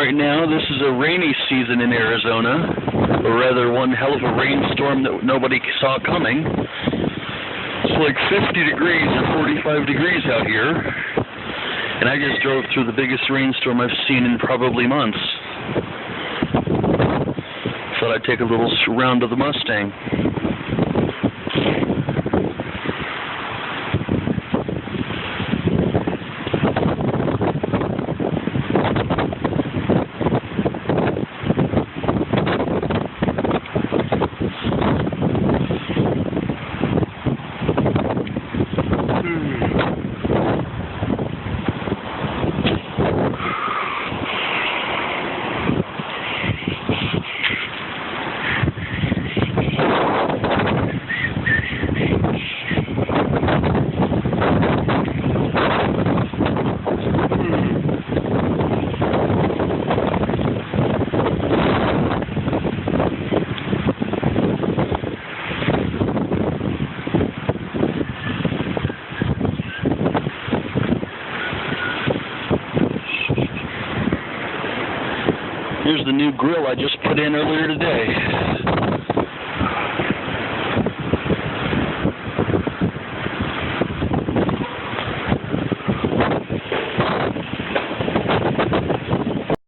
Right now, this is a rainy season in Arizona, or rather one hell of a rainstorm that nobody saw coming. It's like 50 degrees or 45 degrees out here, and I just drove through the biggest rainstorm I've seen in probably months. Thought I'd take a little round of the Mustang. Here's the new grill I just put in earlier today.